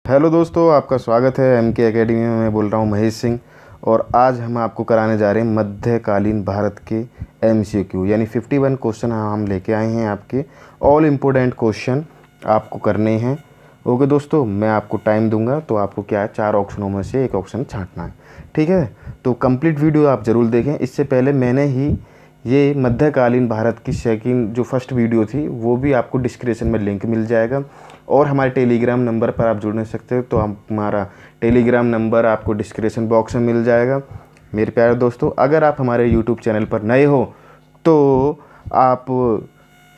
Hello दोस्तों, आपका स्वागत है एम के एकेडमी में। मैं बोल रहा हूँ महेश सिंह और आज हम आपको कराने जा रहे हैं मध्यकालीन भारत के MCQ यानी 51 क्वेश्चन हम लेके आए हैं। आपके ऑल इम्पोर्टेंट क्वेश्चन आपको करने हैं। ओके दोस्तों, मैं आपको टाइम दूंगा तो आपको क्या है 4 ऑप्शनों में से एक ऑप्शन छांटना है, ठीक है। तो कंप्लीट वीडियो आप ज़रूर देखें। इससे पहले मैंने ही ये मध्यकालीन भारत की सेकंड जो फर्स्ट वीडियो थी वो भी आपको डिस्क्रिप्शन में लिंक मिल जाएगा और हमारे टेलीग्राम नंबर पर आप जुड़ नहीं सकते हो तो हमारा टेलीग्राम नंबर आपको डिस्क्रिप्शन बॉक्स में मिल जाएगा। मेरे प्यारे दोस्तों, अगर आप हमारे यूट्यूब चैनल पर नए हो तो आप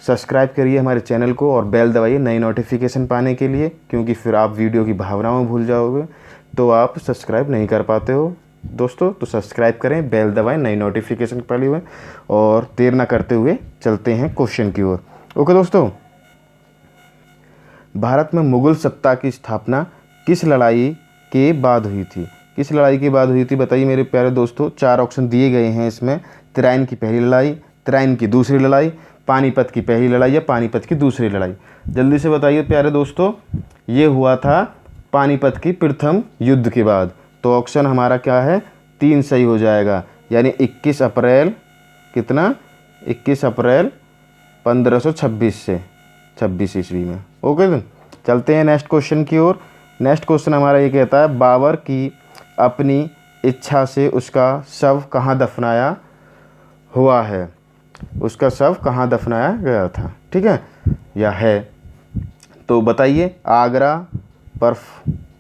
सब्सक्राइब करिए हमारे चैनल को और बेल दबाइए नई नोटिफिकेशन पाने के लिए, क्योंकि फिर आप वीडियो की भावनाओं में भूल जाओगे तो आप सब्सक्राइब नहीं कर पाते हो दोस्तों। तो सब्सक्राइब करें, बेल दबाएं नई नोटिफिकेशन पाले हुए और देर ना करते हुए चलते हैं क्वेश्चन की ओर। ओके दोस्तों, भारत में मुगल सत्ता की स्थापना किस लड़ाई के बाद हुई थी? किस लड़ाई के बाद हुई थी बताइए मेरे प्यारे दोस्तों। 4 ऑप्शन दिए गए हैं इसमें। तराइन की पहली लड़ाई, तराइन की दूसरी लड़ाई, पानीपत की पहली लड़ाई या पानीपत की दूसरी लड़ाई। जल्दी से बताइए प्यारे दोस्तों। ये हुआ था पानीपत की प्रथम युद्ध के बाद। तो ऑप्शन हमारा क्या है? 3 सही हो जाएगा, यानी 21 अप्रैल कितना 21 अप्रैल 1526 से 26 ईस्वी में। ओके तो चलते हैं नेक्स्ट क्वेश्चन की ओर। नेक्स्ट क्वेश्चन हमारा ये कहता है बाबर की अपनी इच्छा से उसका शव कहाँ दफनाया हुआ है? उसका शव कहाँ दफनाया गया था, ठीक है या है? तो बताइए, आगरा, पर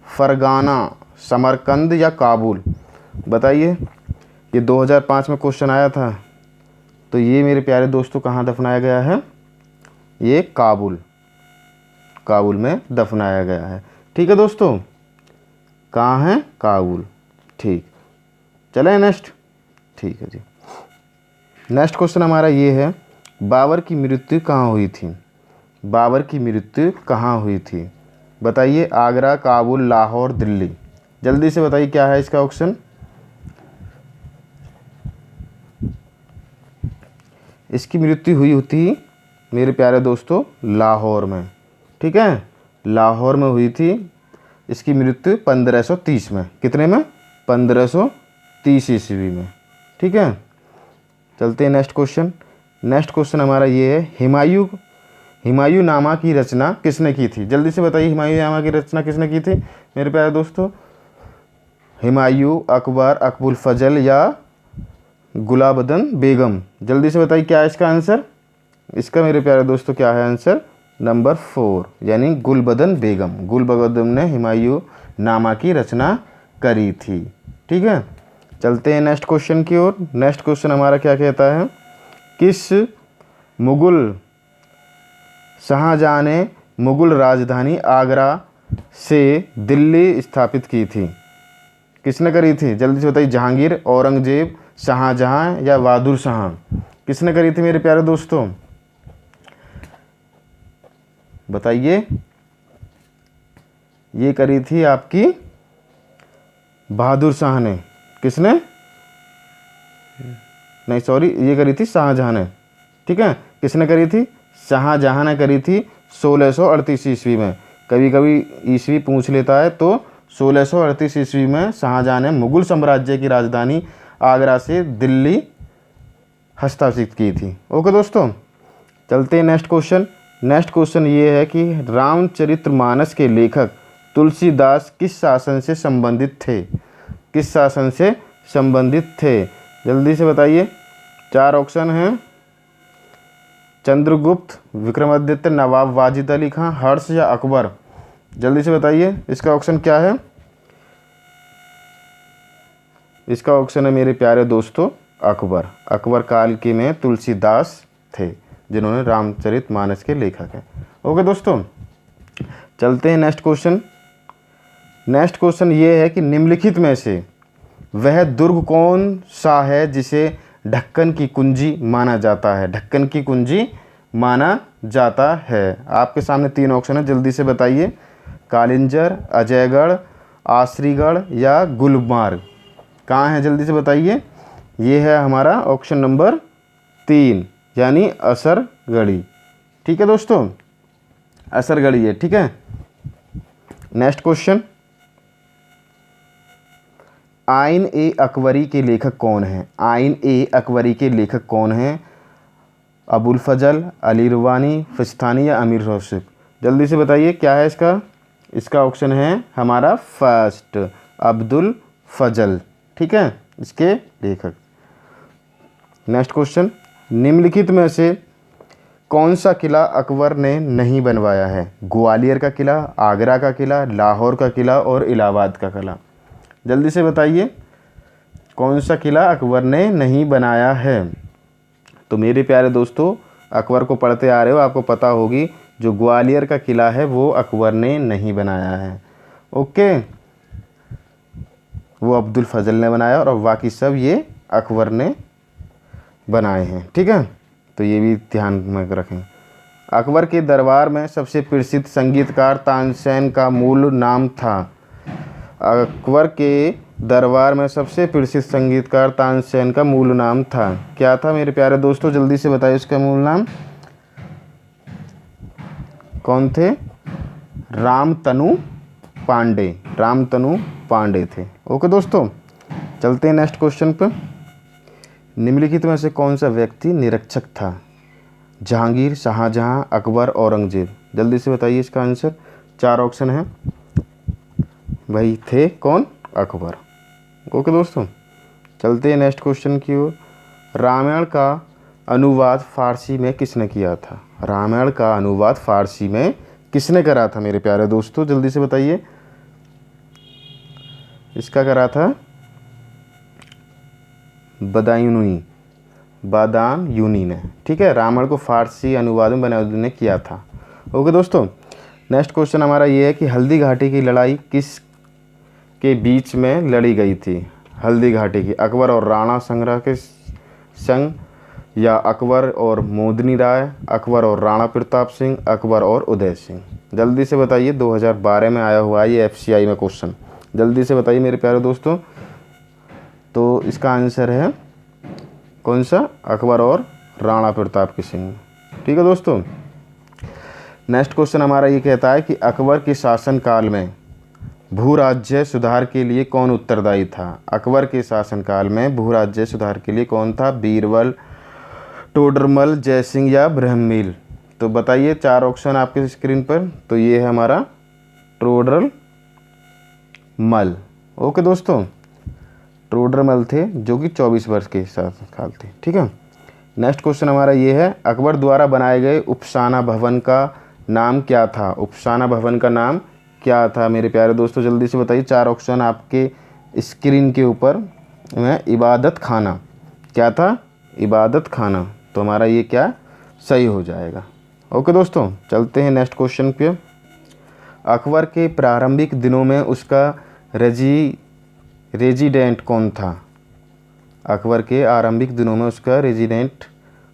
फरगाना, समरकंद या काबुल? बताइए, ये 2005 में क्वेश्चन आया था। तो ये मेरे प्यारे दोस्तों कहाँ दफनाया गया है? ये काबुल में दफनाया गया है, ठीक है दोस्तों। कहाँ है? काबुल, ठीक। चलें नेक्स्ट, ठीक है जी। नेक्स्ट क्वेश्चन हमारा ये है बाबर की मृत्यु कहाँ हुई थी? बाबर की मृत्यु कहाँ हुई थी? बताइए, आगरा, काबुल, लाहौर, दिल्ली? जल्दी से बताइए क्या है इसका ऑप्शन। इसकी मृत्यु हुई थी मेरे प्यारे दोस्तों लाहौर में, ठीक है। लाहौर में हुई थी इसकी मृत्यु 1530 में। कितने में? 1530 ईस्वी में, ठीक है। चलते हैं नेक्स्ट क्वेश्चन। नेक्स्ट क्वेश्चन हमारा ये है हुमायूं नामा की रचना किसने की थी? जल्दी से बताइए, हुमायूं नामा की रचना किसने की थी मेरे प्यारे दोस्तों? हुमायूं, अकबर, अकबुल फजल या गुलाबदन बेगम? जल्दी से बताइए क्या है इसका आंसर। इसका मेरे प्यारे दोस्तों क्या है आंसर? नंबर 4 यानी गुलबदन बेगम। गुलबदन ने हुमायूं नामा की रचना करी थी, ठीक है। चलते हैं नेक्स्ट क्वेश्चन की ओर। नेक्स्ट क्वेश्चन हमारा क्या कहता है किस मुगल शाहजहां ने मुगल राजधानी आगरा से दिल्ली स्थापित की थी? किसने करी थी? जल्दी से बताइए, जहांगीर, औरंगजेब, शाहजहां या बहादुर शाह? किसने करी थी मेरे प्यारे दोस्तों? बताइए। ये करी थी आपकी बहादुर शाह ने। किसने? नहीं सॉरी, ये करी थी शाहजहां ने, ठीक है। किसने करी थी? शाहजहां ने करी थी 1638 ईस्वी में। कभी कभी ईस्वी पूछ लेता है तो 1638 ईस्वी में शाहजहां ने मुगल साम्राज्य की राजधानी आगरा से दिल्ली हस्ताक्षरित की थी। ओके दोस्तों, चलते हैं नेक्स्ट क्वेश्चन। नेक्स्ट क्वेश्चन ये है कि रामचरितमानस के लेखक तुलसीदास किस शासन से संबंधित थे? किस शासन से संबंधित थे? जल्दी से बताइए। 4 ऑप्शन हैं, चंद्रगुप्त, विक्रमादित्य, नवाब वाजिद अली खां, हर्ष या अकबर? जल्दी से बताइए इसका ऑप्शन क्या है। इसका ऑप्शन है मेरे प्यारे दोस्तों अकबर। अकबर काल के में तुलसीदास थे जिन्होंने रामचरितमानस के लेखक हैं। ओके दोस्तों, चलते हैं नेक्स्ट क्वेश्चन। नेक्स्ट क्वेश्चन ये है कि निम्नलिखित में से वह दुर्ग कौन सा है जिसे ढक्कन की कुंजी माना जाता है? ढक्कन की कुंजी माना जाता है। आपके सामने 3 ऑप्शन है, जल्दी से बताइए। कालिंजर, अजयगढ़, आसरीगढ़ या गुलमार्ग? कहाँ है जल्दी से बताइए। ये है हमारा ऑप्शन नंबर 3 यानी असरगढ़ी, ठीक है दोस्तों, असरगढ़ी है, ठीक है। नेक्स्ट क्वेश्चन, आइन ए अकबरी के लेखक कौन हैं? आइन ए अकबरी के लेखक कौन हैं? अबुल फजल, अली रुवानी, फिस्तानी या अमीर रौशिक? जल्दी से बताइए क्या है इसका। इसका ऑप्शन है हमारा फर्स्ट, अब्दुल फजल। ठीक है, इसके लेखक। नेक्स्ट क्वेश्चन, निम्नलिखित में से कौन सा किला अकबर ने नहीं बनवाया है? ग्वालियर का किला, आगरा का किला, लाहौर का किला और इलाहाबाद का किला? जल्दी से बताइए कौन सा किला अकबर ने नहीं बनाया है। तो मेरे प्यारे दोस्तों, अकबर को पढ़ते आ रहे हो, आपको पता होगी जो ग्वालियर का किला है वो अकबर ने नहीं बनाया है। ओके, वो अब्दुल फजल ने बनाया और बाकी सब ये अकबर ने बनाए हैं। ठीक है, तो ये भी ध्यान में रखें। अकबर के दरबार में सबसे प्रसिद्ध संगीतकार तानसेन का मूल नाम था। अकबर के दरबार में सबसे प्रसिद्ध संगीतकार तानसेन का मूल नाम था। क्या था मेरे प्यारे दोस्तों? जल्दी से बताइए उसका मूल नाम। कौन थे? रामतनु पांडे। रामतनु पांडे थे। ओके दोस्तों, चलते हैं नेक्स्ट क्वेश्चन पर। निम्नलिखित में से कौन सा व्यक्ति निरीक्षक था? जहांगीर, शाहजहां, अकबर, औरंगजेब? जल्दी से बताइए इसका आंसर। 4 ऑप्शन है, वही थे कौन? अकबर। ओके दोस्तों, चलते हैं नेक्स्ट क्वेश्चन की ओर। रामायण का अनुवाद फारसी में किसने किया था? रामायण का अनुवाद फारसी में किसने करा था मेरे प्यारे दोस्तों? जल्दी से बताइए। इसका करा था बदायूनी ने। ठीक है, रामायण को फारसी अनुवाद में बदायूनी ने किया था। ओके दोस्तों, नेक्स्ट क्वेश्चन हमारा ये है कि हल्दी घाटी की लड़ाई किस के बीच में लड़ी गई थी? हल्दी घाटी की अकबर और राणा संग्रह के संग, या अकबर और मोदनी राय, अकबर और राणा प्रताप सिंह, अकबर और उदय सिंह? जल्दी से बताइए, 2012 में आया हुआ है ये FCI में क्वेश्चन। जल्दी से बताइए मेरे प्यारे दोस्तों। तो इसका आंसर है कौन सा? अकबर और राणा प्रताप के सिंह। ठीक है दोस्तों, नेक्स्ट क्वेश्चन हमारा ये कहता है कि अकबर के शासनकाल में भू राज्य सुधार के लिए कौन उत्तरदायी था? अकबर के शासनकाल में भू राज्य सुधार के लिए कौन था? बीरबल, टोडरमल, जयसिंह या ब्रह्ममील? तो बताइए, 4 ऑप्शन आपके स्क्रीन पर। तो ये है हमारा टोडरमल। ओके दोस्तों, टोडरमल थे जो कि 24 वर्ष के शासनकाल थे। ठीक है, नेक्स्ट क्वेश्चन हमारा ये है, अकबर द्वारा बनाए गए उपसाना भवन का नाम क्या था? उपसाना भवन का नाम क्या था मेरे प्यारे दोस्तों? जल्दी से बताइए। 4 ऑप्शन आपके स्क्रीन के ऊपर में। इबादत खाना। क्या था? इबादत खाना। तो हमारा ये क्या सही हो जाएगा। ओके दोस्तों, चलते हैं नेक्स्ट क्वेश्चन पे। अकबर के प्रारंभिक दिनों में उसका रेजिडेंट कौन था? अकबर के आरंभिक दिनों में उसका रेजिडेंट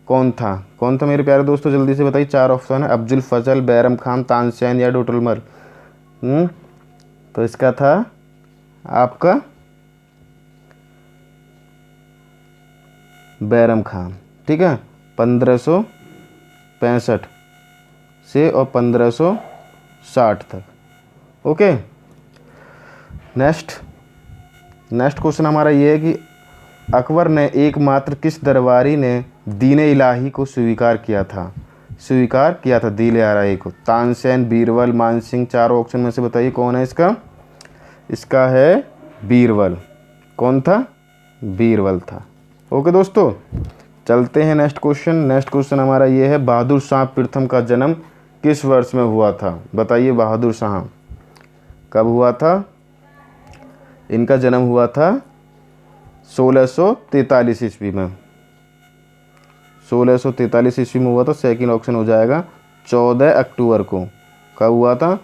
कौन था? कौन था मेरे प्यारे दोस्तों? जल्दी से बताइए। 4 ऑप्शन है, अब्दुल फजल, बैरम खान, तानसेन या टोडरमल? तो इसका था आपका बैरम खान। ठीक है, 1565 से और 1560 तक। ओके, नेक्स्ट क्वेश्चन हमारा ये है कि अकबर ने एकमात्र किस दरबारी ने दीन इलाही को स्वीकार किया था? दीन इलाही को। तानसेन, बीरबल, मानसिंह? 4 ऑप्शन में से बताइए कौन है इसका। इसका है बीरबल। कौन था? बीरबल था। ओके दोस्तों, चलते हैं नेक्स्ट क्वेश्चन हमारा ये है, बहादुर शाह प्रथम का जन्म किस वर्ष में हुआ था? बताइए, बहादुर शाह कब हुआ था? इनका जन्म हुआ था 1643 ईस्वी में। 1643 ईस्वी में हुआ था। सेकंड ऑप्शन हो जाएगा 14 अक्टूबर को। कब हुआ था?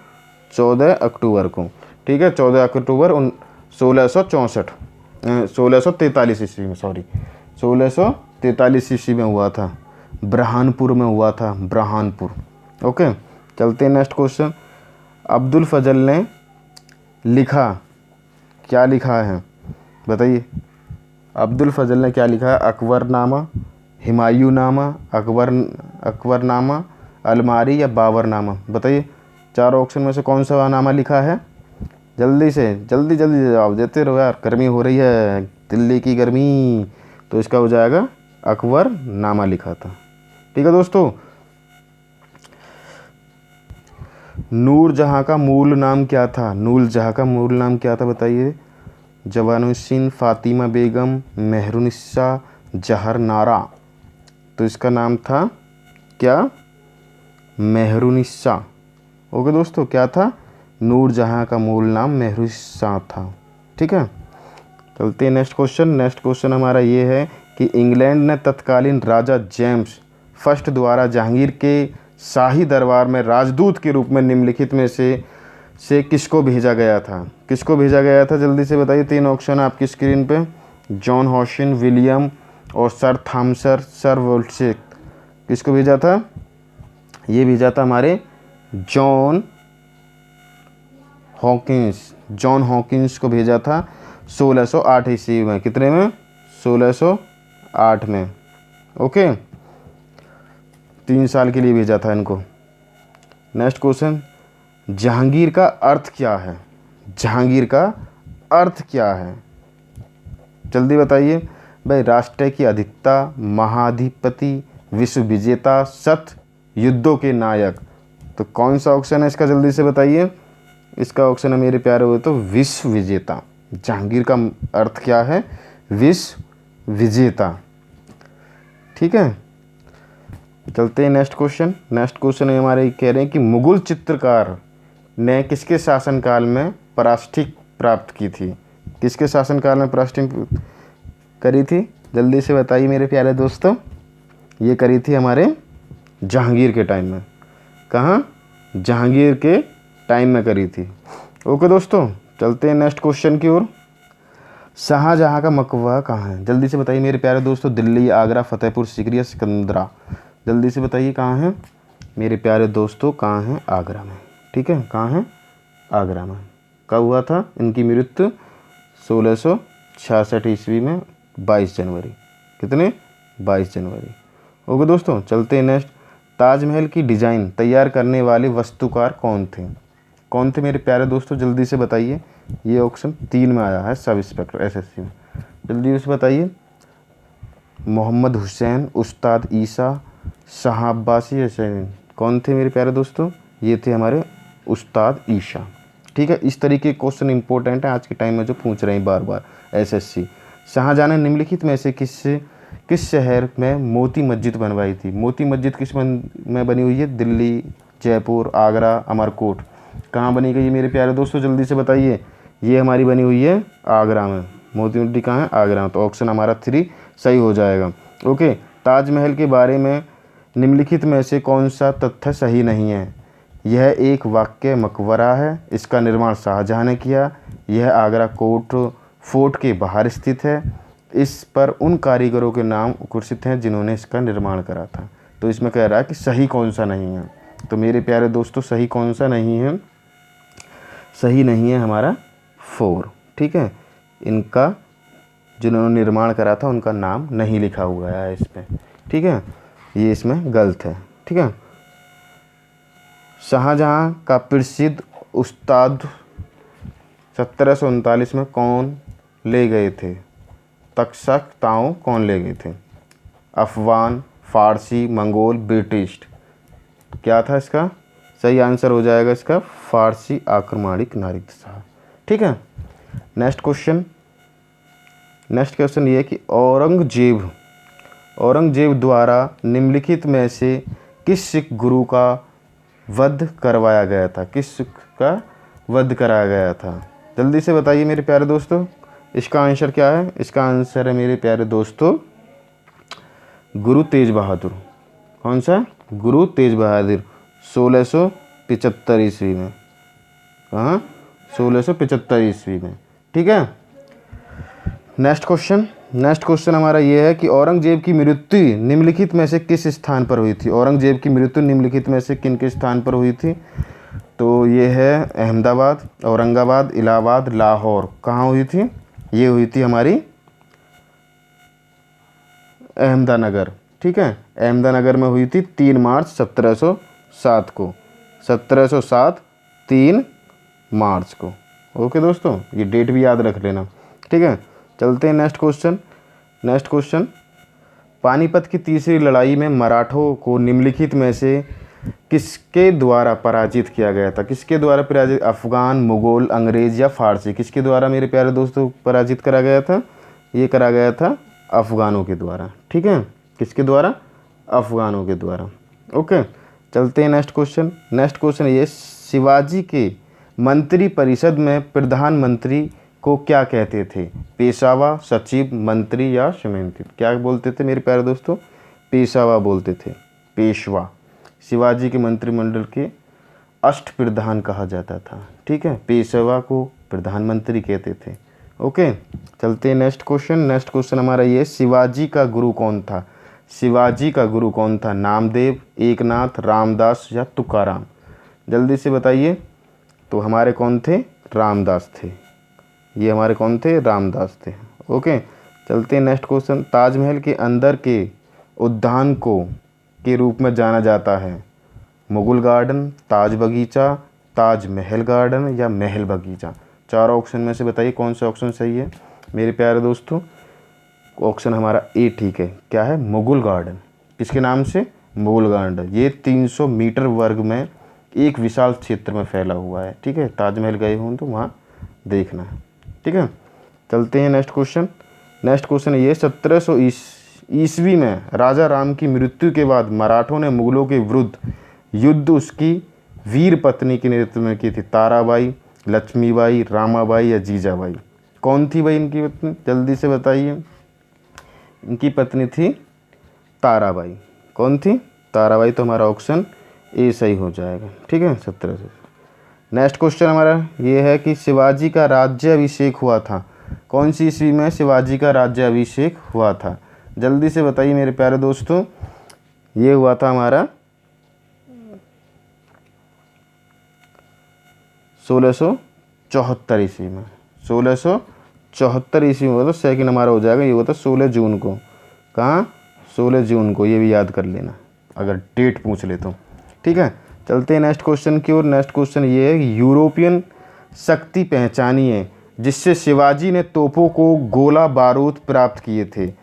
14 अक्टूबर को। ठीक है, 14 अक्टूबर 1643 ईस्वी में, 1643 ईस्वी में हुआ था। ब्रहानपुर में हुआ था, ब्रहानपुर। ओके, चलते हैं नेक्स्ट क्वेश्चन। अब्दुल फजल ने लिखा, क्या लिखा है बताइए। अब्दुल फजल ने क्या लिखा है? अकबरनामा, हुमायूंनामा, अकबरनामा, अलमारी या बाबरनामा? बताइए। चारों ऑप्शन में से कौन सा नामा लिखा है? जल्दी से जल्दी जल्दी जवाब देते रहो यार, गर्मी हो रही है, दिल्ली की गर्मी। तो इसका हो जाएगा अकबर नामा लिखा था। ठीक है दोस्तों। नूरजहाँ का मूल नाम क्या था? नूरजहाँ का मूल नाम क्या था बताइए? जवानुशीन, फातिमा बेगम, मेहरुनिस्सा, जहर नारा। तो इसका नाम था क्या? मेहरुनिस्सा। ओके दोस्तों, क्या था? नूरजहाँ का मूल नाम मेहरुनिस्सा था। ठीक है, चलते हैं नेक्स्ट क्वेश्चन। नेक्स्ट क्वेश्चन हमारा ये है कि इंग्लैंड ने तत्कालीन राजा जेम्स फर्स्ट द्वारा जहांगीर के शाही दरबार में राजदूत के रूप में निम्नलिखित में से किसको भेजा गया था? किसको भेजा गया था जल्दी से बताइए। 3 ऑप्शन है आपकी स्क्रीन पे, जॉन हॉशिन, विलियम और सर थॉमसन सर वोल्टेक। किसको भेजा था? ये भेजा था हमारे जॉन हॉकिंस। जॉन हॉकिंस को भेजा था 1608 ईस्वी में। कितने में? 1608 में। ओके, 3 साल के लिए भेजा था इनको। नेक्स्ट क्वेश्चन, जहांगीर का अर्थ क्या है? जहांगीर का अर्थ क्या है? जल्दी बताइए भाई। राष्ट्र की अधिकता, महाधिपति, विश्व विजेता, सत्य युद्धों के नायक। तो कौन सा ऑप्शन है इसका? जल्दी से बताइए। इसका ऑप्शन है मेरे प्यारे हुए तो विश्व विजेता। जहांगीर का अर्थ क्या है? विश्व विजेता। ठीक है, चलते हैं नेक्स्ट क्वेश्चन। नेक्स्ट क्वेश्चन हमारे कह रहे हैं कि मुगल चित्रकार ने किसके शासनकाल में पराष्ठी प्राप्त की थी? किसके शासनकाल में पराष्ठी करी थी? जल्दी से बताइए मेरे प्यारे दोस्तों। ये करी थी हमारे जहांगीर के टाइम में। कहाँ? जहांगीर के टाइम में करी थी। ओके दोस्तों, चलते हैं नेक्स्ट क्वेश्चन की ओर। शाहजहाँ का मकबरा कहाँ है? जल्दी से बताइए मेरे प्यारे दोस्तों। दिल्ली, आगरा, फतेहपुर सीकरी या सिकंदरा? जल्दी से बताइए कहाँ है मेरे प्यारे दोस्तों। कहाँ है? आगरा में। ठीक है, कहाँ है? आगरा में। कब हुआ था इनकी मृत्यु? 1666 ईस्वी में 22 जनवरी। कितने? 22 जनवरी। ओके दोस्तों, चलते हैं नेक्स्ट। ताजमहल की डिज़ाइन तैयार करने वाले वास्तुकार कौन थे? कौन थे मेरे प्यारे दोस्तों? जल्दी से बताइए। ये ऑप्शन 3 में आया है सब इंस्पेक्टर एसएससी में। जल्दी से बताइए। मोहम्मद हुसैन, उस्ताद ईसा, शाह अब्बासी या सैन? कौन थे मेरे प्यारे दोस्तों? ये थे हमारे उस्ताद ईशा। ठीक है, इस तरीके के क्वेश्चन इंपॉर्टेंट है आज के टाइम में जो पूछ रहे हैं बार बार एसएससी। शाहजहाँ ने निम्नलिखित में से किस शहर में मोती मस्जिद बनवाई थी? मोती मस्जिद किस में बनी हुई है? दिल्ली, जयपुर, आगरा, अमरकोट। कहाँ बनी गई मेरे प्यारे दोस्तों? जल्दी से बताइए। ये हमारी बनी हुई है आगरा में। मोती मस्जिद कहाँ है? आगरा में। तो ऑप्शन हमारा 3 सही हो जाएगा। ओके, ताजमहल के बारे में निम्नलिखित में से कौन सा तथ्य सही नहीं है? यह एक वाक्य मकबरा है, इसका निर्माण शाहजहाँ ने किया, यह आगरा कोट फोर्ट के बाहर स्थित है, इस पर उन कारीगरों के नाम उल्लिखित हैं जिन्होंने इसका निर्माण करा था। तो इसमें कह रहा है कि सही कौन सा नहीं है। तो मेरे प्यारे दोस्तों सही कौन सा नहीं है? सही नहीं है हमारा 4। ठीक है, इनका जिन्होंने निर्माण करा था उनका नाम नहीं लिखा हुआ है इस पर। ठीक है, ये इसमें गलत है। ठीक है, शाहजहाँ का प्रसिद्ध उस्ताद 1739 में कौन ले गए थे? तक्षक ताओ कौन ले गए थे? अफगान, फारसी, मंगोल, ब्रिटिश? क्या था इसका? सही आंसर हो जाएगा इसका फारसी आक्रमणिक नारिक साहब। ठीक है, नेक्स्ट क्वेश्चन ये है कि औरंगजेब द्वारा निम्नलिखित में से किस सिख गुरु का वध करवाया गया था? किस सिख का वध कराया गया था? जल्दी से बताइए मेरे प्यारे दोस्तों। इसका आंसर क्या है? इसका आंसर है मेरे प्यारे दोस्तों गुरु तेज बहादुर। कौन सा? गुरु तेज बहादुर 1675 ईस्वी में। कहाँ? 1675 ईस्वी में। ठीक है, नेक्स्ट क्वेश्चन हमारा ये है कि औरंगजेब की मृत्यु निम्नलिखित में से किस स्थान पर हुई थी? औरंगजेब की मृत्यु निम्नलिखित में से किन के स्थान पर हुई थी? तो ये है अहमदाबाद, औरंगाबाद, इलाहाबाद, लाहौर। कहाँ हुई थी? ये हुई थी हमारी अहमदानगर। ठीक है, अहमदानगर में हुई थी 3 मार्च 1707 को। 1707 3 मार्च को। ओके दोस्तों, ये डेट भी याद रख लेना, ठीक है। चलते हैं next question. Next question, Panipat की तीसरी लड़ाई में मराठों को निम्नलिखित में से किसके द्वारा पराजित किया गया था? किसके द्वारा पराजित? अफगान, मुगल, अंग्रेज या फारसी? किसके द्वारा मेरे प्यारे दोस्तों पराजित करा गया था? ये करा गया था अफगानों के द्वारा, ठीक है। किसके द्वारा? अफगानों के द्वारा। ओके, चलते हैं नेक्स्ट क्वेश्चन। नेक्स्ट क्वेश्चन ये, शिवाजी के मंत्री परिषद में प्रधानमंत्री को क्या कहते थे? पेशवा, सचिव, मंत्री या समिति? क्या बोलते थे मेरे प्यारे दोस्तों? पेशवा बोलते थे, पेशवा। शिवाजी के मंत्रिमंडल के अष्ट प्रधान कहा जाता था, ठीक है। पेशवा को प्रधानमंत्री कहते थे। ओके, चलते हैं नेक्स्ट क्वेश्चन। नेक्स्ट क्वेश्चन हमारा ये, शिवाजी का गुरु कौन था? शिवाजी का गुरु कौन था? नामदेव, एकनाथ, रामदास या तुकाराम? जल्दी से बताइए। तो हमारे कौन थे? रामदास थे। ये हमारे कौन थे? रामदास थे। ओके, चलते हैं नेक्स्ट क्वेश्चन। ताजमहल के अंदर के उद्यान को के रूप में जाना जाता है? मुगल गार्डन, ताज बगीचा, ताज महल गार्डन या महल बगीचा? चारों ऑप्शन में से बताइए कौन सा ऑप्शन सही है मेरे प्यारे दोस्तों। ऑप्शन हमारा ए ठीक है। क्या है? मुगल गार्डन। किसके नाम से? मुगल गार्डन। ये 300 मीटर वर्ग में एक विशाल क्षेत्र में फैला हुआ है, ठीक है। ताजमहल गए हों तो वहाँ देखना है, ठीक है। चलते हैं नेक्स्ट क्वेश्चन। नेक्स्ट क्वेश्चन ये, 1700 ईस्वी में राजा राम की मृत्यु के बाद मराठों ने मुगलों के विरुद्ध युद्ध उसकी वीर पत्नी के नेतृत्व में की थी? ताराबाई, लक्ष्मीबाई, रामाबाई या जीजाबाई? कौन थी भाई इनकी पत्नी? जल्दी से बताइए। इनकी पत्नी थी ताराबाई। कौन थी? ताराबाई। तो हमारा ऑप्शन ए सही हो जाएगा, ठीक है। 1700। नेक्स्ट क्वेश्चन हमारा ये है कि शिवाजी का राज्याभिषेक हुआ था? कौन सी ईस्वी में शिवाजी का राज्याभिषेक हुआ था? जल्दी से बताइए मेरे प्यारे दोस्तों। ये हुआ था हमारा 1674 ईस्वी में। 1674 ईस्वी में हुआ था। सेकंड हमारा हो जाएगा, ये हुआ था 16 जून को। कहाँ? 16 जून को। ये भी याद कर लेना अगर डेट पूछ ले तो, ठीक है। चलते हैं नेक्स्ट क्वेश्चन की ओर। नेक्स्ट क्वेश्चन ये है, यूरोपियन शक्ति पहचानिए जिससे शिवाजी ने तोपों को गोला बारूद प्राप्त किए थे?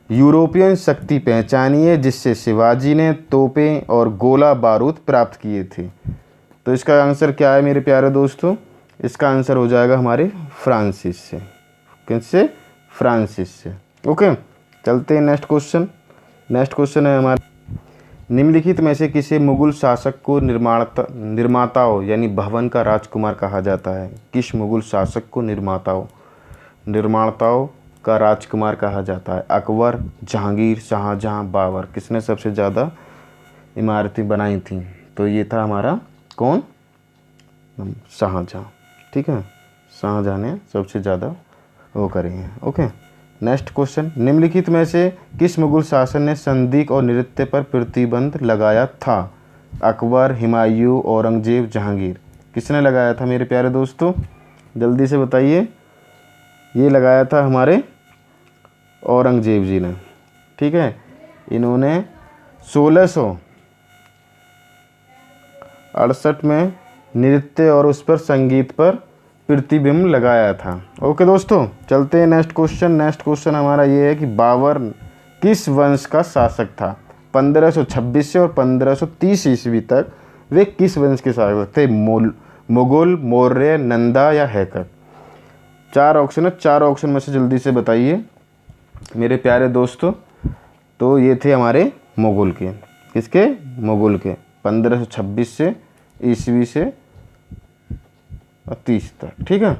यूरोपियन शक्ति पहचानिए जिससे शिवाजी ने तोपें और गोला बारूद प्राप्त किए थे। तो इसका आंसर क्या है मेरे प्यारे दोस्तों? इसका आंसर हो जाएगा हमारे फ्रांसिस से। किससे? फ्रांसिस से। ओके, चलते हैं नेक्स्ट क्वेश्चन। नेक्स्ट क्वेश्चन है हमारा, निम्नलिखित में से किसे मुगल शासक को निर्माताओं यानी भवन का राजकुमार कहा जाता है? किस मुगल शासक को निर्माताओं का राजकुमार कहा जाता है? अकबर, जहांगीर, शाहजहां, बाबर? किसने सबसे ज़्यादा इमारतें बनाई थी? तो ये था हमारा कौन? शाहजहां, ठीक है। शाहजहां ने सबसे ज़्यादा वो करे हैं। ओके, नेक्स्ट क्वेश्चन, निम्नलिखित में से किस मुगल शासन ने संगीत और नृत्य पर प्रतिबंध लगाया था? अकबर, हुमायूं, औरंगजेब, जहांगीर? किसने लगाया था मेरे प्यारे दोस्तों? जल्दी से बताइए। ये लगाया था हमारे औरंगजेब जी ने, ठीक है। इन्होंने 1668 में नृत्य और उस पर संगीत पर प्रतिबिंब लगाया था। ओके दोस्तों, चलते हैं नेक्स्ट क्वेश्चन। नेक्स्ट क्वेश्चन हमारा ये है कि बाबर किस वंश का शासक था? 1526 से और 1530 ईस्वी तक वे किस वंश के शासक थे? मुगल, मौर्य, नंदा या हैकर? चार ऑप्शन है, चार ऑप्शन में से जल्दी से बताइए मेरे प्यारे दोस्तों। तो ये थे हमारे मुगल के। किसके? मुगल के। 1526 से ईस्वी से 30 तक, ठीक है।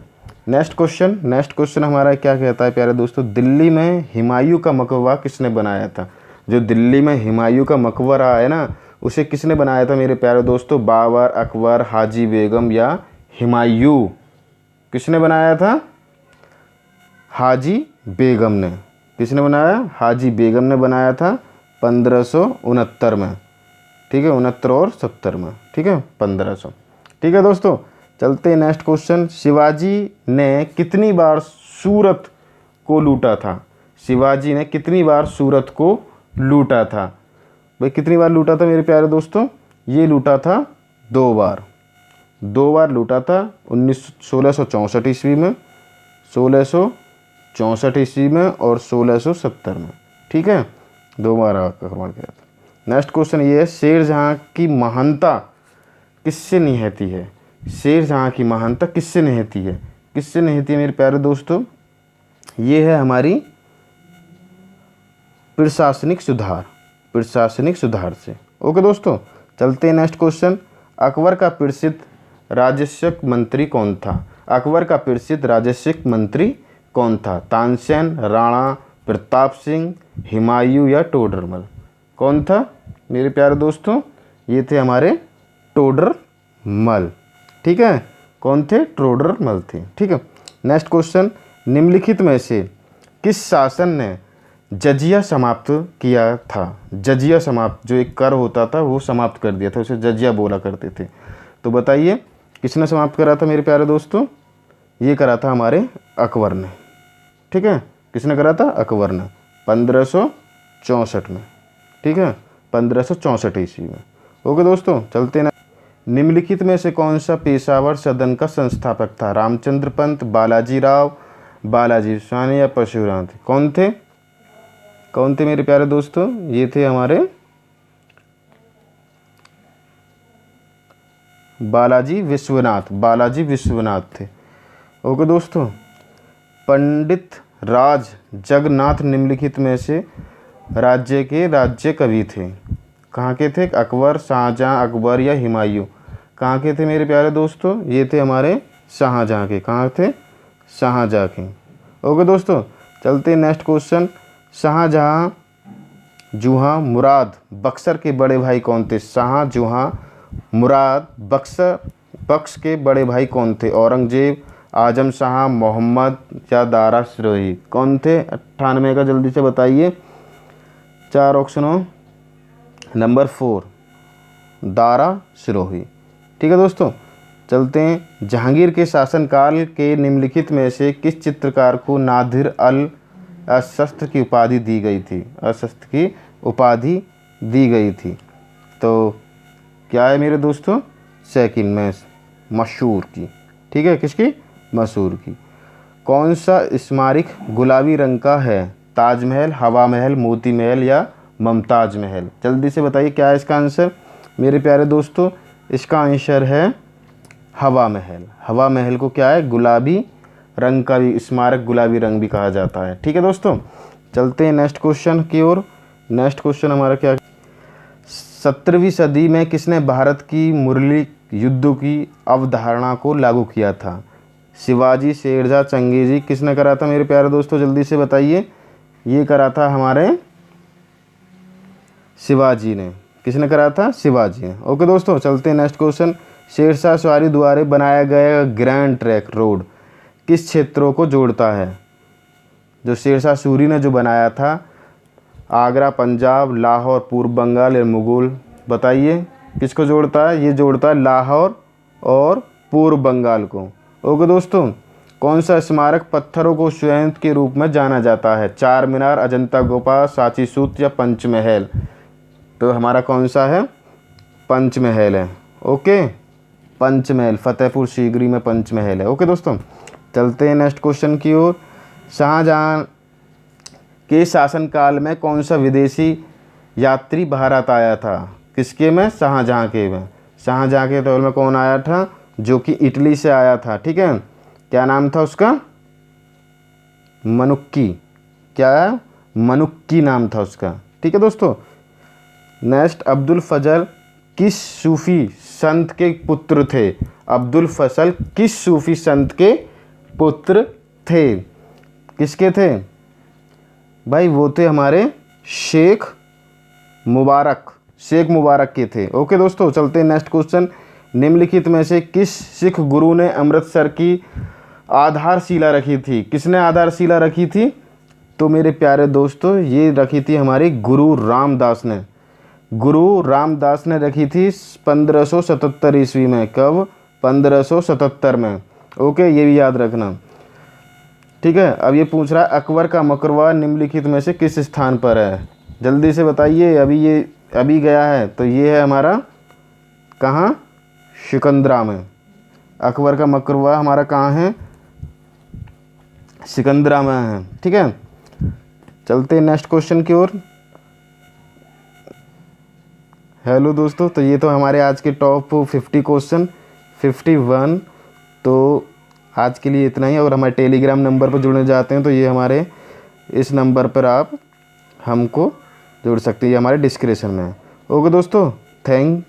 Next question. नेक्स्ट क्वेश्चन हमारा क्या कहता है प्यारे दोस्तों, दिल्ली में हुमायूं का मकबरा किसने बनाया था? जो दिल्ली में हुमायूं का मकबरा है ना, उसे किसने बनाया था मेरे प्यारे दोस्तों? बाबर, अकबर, हाजी बेगम या हुमायूं? किसने बनाया था? हाजी बेगम ने। किसने बनाया? हाजी बेगम ने बनाया था 1569 में, ठीक है। 69 और 70 में, ठीक है। 1500, ठीक है दोस्तों। चलते हैं नेक्स्ट क्वेश्चन, शिवाजी ने कितनी बार सूरत को लूटा था? शिवाजी ने कितनी बार सूरत को लूटा था? भाई कितनी बार लूटा था मेरे प्यारे दोस्तों? ये लूटा था दो बार लूटा था 1664 ईस्वी में, 1664 ईस्वी में और 1670 में। ठीक है, 2 बार आक्रमण किया था। नेक्स्ट क्वेश्चन ये है, शेरजहाँ की महानता किससे निहती है? शेरजहाँ की महानता किससे निहती है? किससे निहती है मेरे प्यारे दोस्तों? ये है हमारी प्रशासनिक सुधार से। ओके दोस्तों, चलते हैं नेक्स्ट क्वेश्चन। अकबर का प्रसिद्ध राजस्व मंत्री कौन था? अकबर का प्रसिद्ध राजस्व मंत्री कौन था? तानसेन, राणा प्रताप सिंह, हुमायूं या टोडरमल? कौन था मेरे प्यारे दोस्तों? ये थे हमारे टोडरमल। ठीक है, कौन थे? टोडरमल थे। ठीक है, नेक्स्ट क्वेश्चन, निम्नलिखित में से किस शासन ने जजिया समाप्त किया था? जजिया समाप्त, जो एक कर होता था वो समाप्त कर दिया था, उसे जजिया बोला करते थे। तो बताइए किसने समाप्त करा था मेरे प्यारे दोस्तों? ये करा था हमारे अकबर ने। ठीक है, किसने करा था? अकबर ने 1564 में। ठीक है, 1564 ईस्वी में। ओके दोस्तों, चलते ना। निम्नलिखित में से कौन सा पेशावर सदन का संस्थापक था? रामचंद्र पंत, बालाजी राव, बालाजी स्वानी या परशुराम? कौन थे मेरे प्यारे दोस्तों? ये थे हमारे बालाजी विश्वनाथ थे। ओके दोस्तों, पंडित राज जगन्नाथ निम्नलिखित में से राज्य कवि थे? कहाँ के थे? अकबर, शाहजहाँ, अकबर या हुमायूं? कहाँ के थे मेरे प्यारे दोस्तों? ये थे हमारे शाहजहाँ के। कहाँ थे? शाहजहाँ के। ओके दोस्तों, चलते हैं नेक्स्ट क्वेश्चन। शाहजहाँ जूहाँ मुराद बक्सर के बड़े भाई कौन थे? शाहजहाँ मुराद बख्श के बड़े भाई कौन थे? औरंगजेब, आजम शाह, मोहम्मद या दारा सिरोही? कौन थे? 98 का जल्दी से बताइए। 4 ऑप्शनों, नंबर 4 दारा सिरोही। ठीक है दोस्तों, चलते हैं। जहांगीर के शासनकाल के निम्नलिखित में से किस चित्रकार को नादिर अल अशस्त्र की उपाधि दी गई थी? तो क्या है मेरे दोस्तों? सेकंड में मशहूर की। ठीक है, किसकी? मशहूर की। कौन सा स्मारक गुलाबी रंग का है? ताजमहल, हवा महल, मोती महल या मुमताज महल? जल्दी से बताइए क्या है इसका आंसर मेरे प्यारे दोस्तों? इसका आंसर है हवा महल। हवा महल को क्या है? गुलाबी रंग का भी स्मारक, गुलाबी रंग भी कहा जाता है। ठीक है दोस्तों, चलते हैं नेक्स्ट क्वेश्चन की ओर। नेक्स्ट क्वेश्चन हमारा क्या? 17वीं सदी में किसने भारत की मुरली युद्ध की अवधारणा को लागू किया था? शिवाजी, शेरशाह, चंगेजी? किसने करा था मेरे प्यारे दोस्तों? जल्दी से बताइए। ये करा था हमारे शिवाजी ने। किसने करा था? शिवाजी ने। ओके दोस्तों, चलते हैं नेक्स्ट क्वेश्चन। शेरशाह सवारी द्वारा बनाया गया ग्रैंड ट्रैंक रोड किस क्षेत्रों को जोड़ता है? जो शेरशाह सूरी ने जो बनाया था, आगरा, पंजाब, लाहौर, पूर्व बंगाल या मुगल? बताइए किसको जोड़ता है? ये जोड़ता है लाहौर और पूर्व बंगाल को। ओके दोस्तों, कौन सा स्मारक पत्थरों को श्वेत के रूप में जाना जाता है? चार मीनार, अजंता गुफा, सांची स्तूप या पंचमहल? तो हमारा कौन सा है? पंचमहल है। ओके, पंचमहल, फतेहपुर सीकरी में पंचमहल है। ओके दोस्तों, चलते हैं नेक्स्ट क्वेश्चन की ओर। शाहजहाँ के शासनकाल में कौन सा विदेशी यात्री भारत आया था? किसके में? शाहजहाँ के में। शाहजहाँ के दौर में कौन आया था? जो कि इटली से आया था। ठीक है, क्या नाम था उसका? मनुक्की। क्या? मनुक्की नाम था उसका। ठीक है दोस्तों, नेक्स्ट, अब्दुल फजल किस सूफी संत के पुत्र थे? अब्दुल फजल किस सूफी संत के पुत्र थे? किसके थे भाई? वो थे हमारे शेख मुबारक के थे। ओके दोस्तों, चलते हैं नेक्स्ट क्वेश्चन। निम्नलिखित में से किस सिख गुरु ने अमृतसर की आधारशिला रखी थी? किसने आधारशिला रखी थी? तो मेरे प्यारे दोस्तों, ये रखी थी हमारी गुरु रामदास ने। गुरु रामदास ने रखी थी 1577 ईस्वी में। कब? 1577 में। ओके, ये भी याद रखना। ठीक है, अब ये पूछ रहा है अकबर का मकबरा निम्नलिखित में से किस स्थान पर है? जल्दी से बताइए। अभी गया है, तो ये है हमारा कहाँ? सिकंदरा में। अकबर का मकबरा हमारा कहाँ है? सिकंदरा में है। ठीक है, चलते हैं नेक्स्ट क्वेश्चन की ओर। हेलो दोस्तों, तो ये तो हमारे आज के टॉप 50 क्वेश्चन 51। तो आज के लिए इतना ही। अगर हमारे टेलीग्राम नंबर पर जुड़ने जाते हैं तो ये हमारे इस नंबर पर आप हमको जुड़ सकते हैं, ये हमारे डिस्क्रिप्शन में है। ओके दोस्तों, थैंक